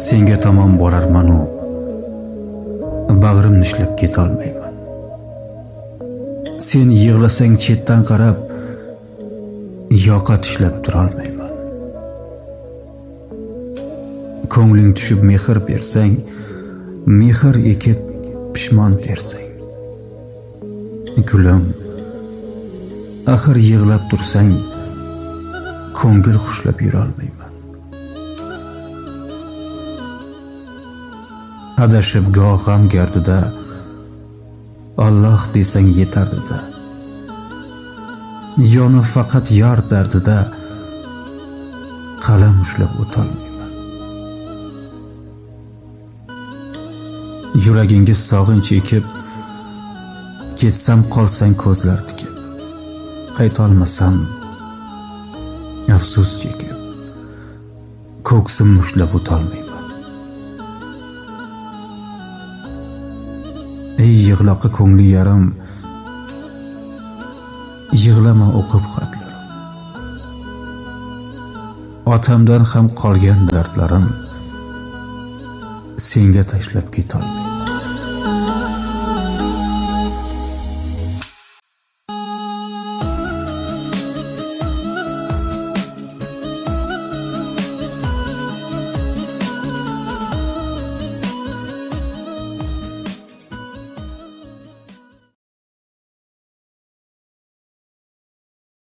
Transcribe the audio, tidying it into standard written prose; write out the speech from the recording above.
senga tomon borarman-u bag'rimni ishlab ketolmayman. Sen yig'lasang chetdan qarab yoqa tishlab turolmayman. Ko'ngling tushib mehr bersang, mehr ekib pishmon bersang. Gulim, axir yig'lab tursang ko'ngil xushlab yurolmayman. Adashib goh g'am gardida Alloh desang yetardida. Yonib faqat yor dardida qalam ushlab o'tolmayman. Yuragingga sog'inch ekib ketsam qolsang ko'zlar tikib, qaytolmasam afsus chekib ko'ksim mushlab o'tolmayman. Ey yig'loqi ko'ngli yarim, yig'lama o'qib xatlarim. Otamdan ham qolgan dardlarim senga tashlab ketolmayman.